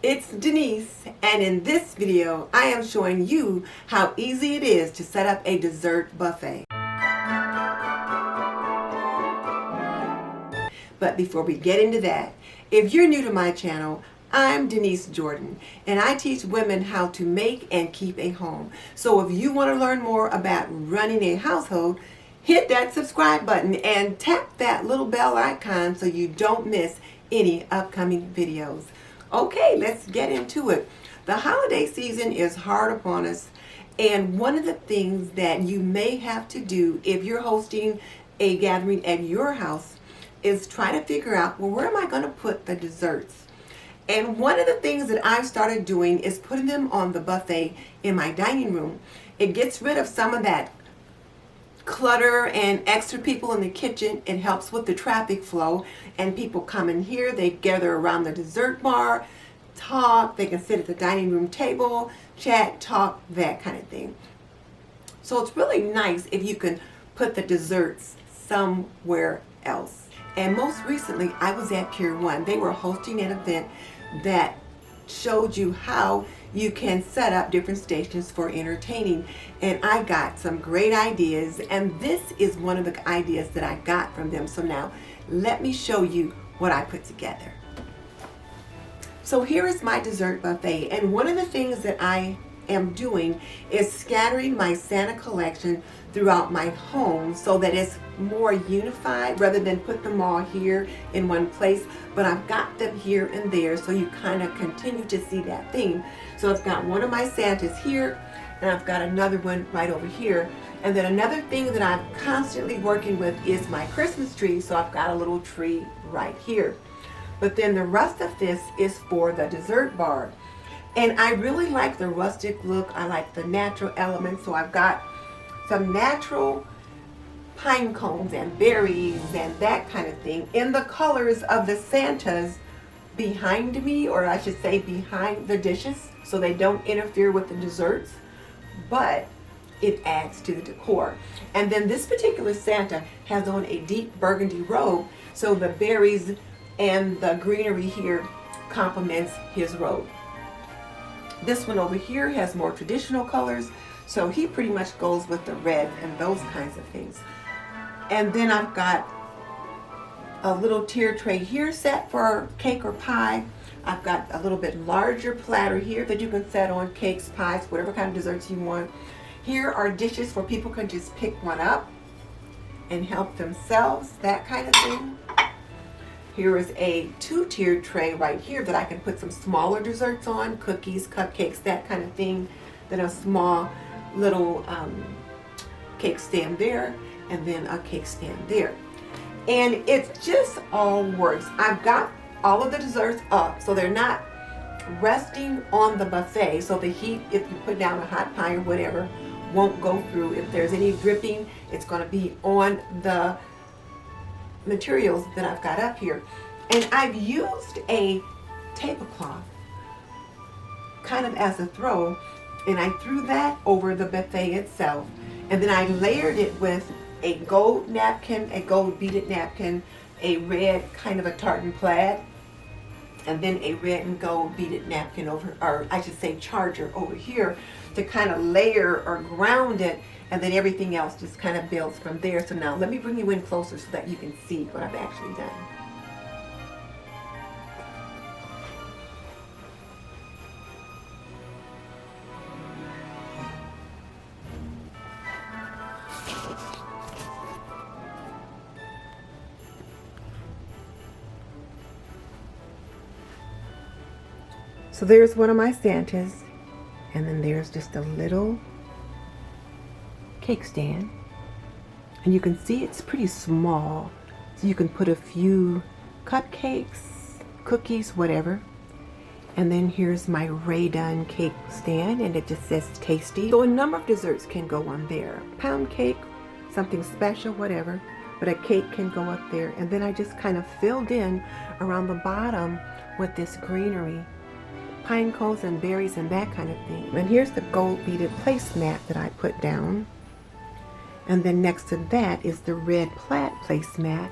It's Denise, and in this video I am showing you how easy it is to set up a dessert buffet. But before we get into that, if you're new to my channel, I'm Denise Jordan, and I teach women how to make and keep a home. So if you want to learn more about running a household, hit that subscribe button and tap that little bell icon so you don't miss any upcoming videos. Okay, let's get into it. The holiday season is hard upon us, and one of the things that you may have to do if you're hosting a gathering at your house is try to figure out, well, where am I going to put the desserts? And one of the things that I've started doing is putting them on the buffet in my dining room. It gets rid of some of that clutter and extra people in the kitchen. It helps with the traffic flow, and people come in here, they gather around the dessert bar, talk, they can sit at the dining room table, chat, talk, that kind of thing. So it's really nice if you can put the desserts somewhere else. And most recently I was at Pier 1. They were hosting an event that showed you how you can set up different stations for entertaining, and I got some great ideas, and this is one of the ideas that I got from them. So now let me show you what I put together. So here is my dessert buffet, and one of the things that I am doing is scattering my Santa collection throughout my home so that it's more unified rather than put them all here in one place. But I've got them here and there so you kind of continue to see that theme. So I've got one of my Santas here, and I've got another one right over here. And then another thing that I'm constantly working with is my Christmas tree. So I've got a little tree right here. But then the rest of this is for the dessert bar. And I really like the rustic look. I like the natural elements. So I've got some natural pine cones and berries and that kind of thing in the colors of the Santas behind me, or I should say behind the dishes, so they don't interfere with the desserts, but it adds to the decor. And then this particular Santa has on a deep burgundy robe, so the berries and the greenery here complements his robe. This one over here has more traditional colors, so he pretty much goes with the red and those kinds of things. And then I've got a little tier tray here set for cake or pie. I've got a little bit larger platter here that you can set on cakes, pies, whatever kind of desserts you want. Here are dishes where people can just pick one up and help themselves, that kind of thing. Here is a two-tiered tray right here that I can put some smaller desserts on, cookies, cupcakes, that kind of thing. Then a small little cake stand there, and then a cake stand there. And it just all works. I've got all of the desserts up so they're not resting on the buffet, so the heat, if you put down a hot pie or whatever, won't go through. If there's any dripping, it's going to be on the materials that I've got up here. And I've used a tablecloth kind of as a throw, and I threw that over the buffet itself, and then I layered it with a gold napkin, a gold beaded napkin, a red kind of a tartan plaid, and then a red and gold beaded napkin over, or I should say charger over here, to kind of layer or ground it, and then everything else just kind of builds from there. So now let me bring you in closer so that you can see what I've actually done. So there's one of my Santas, and then there's just a little cake stand, and you can see it's pretty small, so you can put a few cupcakes, cookies, whatever. And then here's my Ray Dunn cake stand, and it just says tasty. So a number of desserts can go on there. Pound cake, something special, whatever, but a cake can go up there. And then I just kind of filled in around the bottom with this greenery, pine cones and berries and that kind of thing. And here's the gold beaded placemat that I put down. And then next to that is the red plaid placemat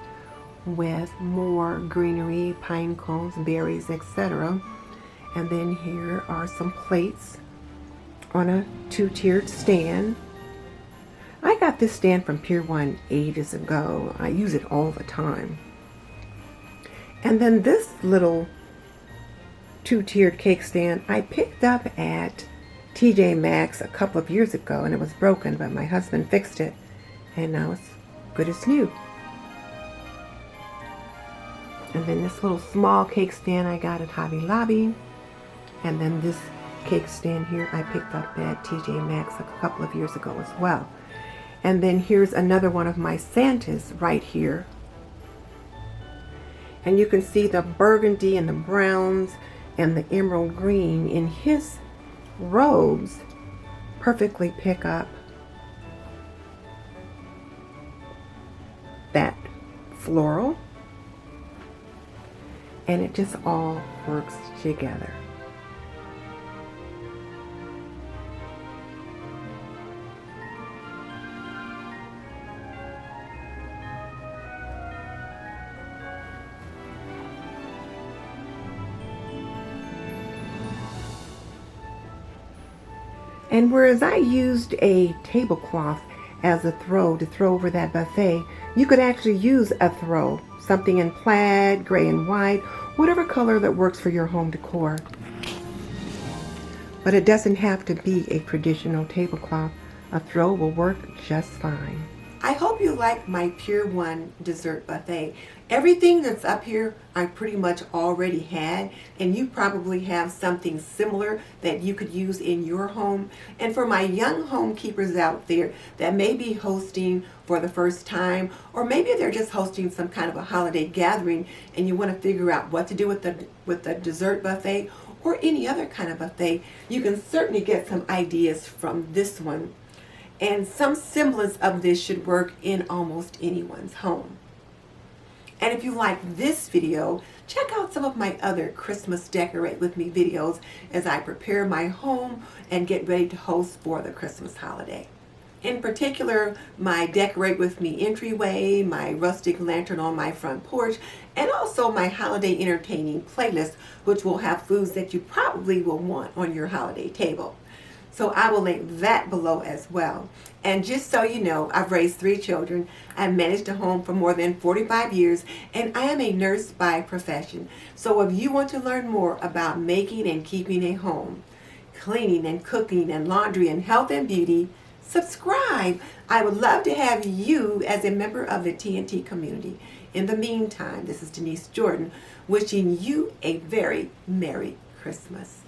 with more greenery, pine cones, berries, etc. And then here are some plates on a two-tiered stand. I got this stand from Pier 1 ages ago. I use it all the time. And then this little two-tiered cake stand I picked up at TJ Maxx a couple of years ago, and it was broken, but my husband fixed it, and now it's good as new. And then this little small cake stand I got at Hobby Lobby. And then this cake stand here I picked up at TJ Maxx a couple of years ago as well. And then here's another one of my Santas right here. And you can see the burgundy and the browns and the emerald green in his robes perfectly pick up that floral. And it just all works together. And whereas I used a tablecloth as a throw to throw over that buffet, you could actually use a throw, something in plaid, gray and white, whatever color that works for your home decor. But it doesn't have to be a traditional tablecloth. A throw will work just fine. I hope you like my Pier 1 dessert buffet. Everything that's up here I pretty much already had, and you probably have something similar that you could use in your home. And for my young home keepers out there that may be hosting for the first time, or maybe they're just hosting some kind of a holiday gathering and you want to figure out what to do with the dessert buffet or any other kind of buffet, you can certainly get some ideas from this one. And some semblance of this should work in almost anyone's home. And if you like this video, check out some of my other Christmas Decorate With Me videos as I prepare my home and get ready to host for the Christmas holiday. In particular, my Decorate With Me entryway, my rustic lantern on my front porch, and also my holiday entertaining playlist, which will have foods that you probably will want on your holiday table. So I will link that below as well. And just so you know, I've raised 3 children. I've managed a home for more than 45 years, and I am a nurse by profession. So if you want to learn more about making and keeping a home, cleaning and cooking and laundry and health and beauty, subscribe. I would love to have you as a member of the TNT community. In the meantime, this is Denise Jordan wishing you a very Merry Christmas.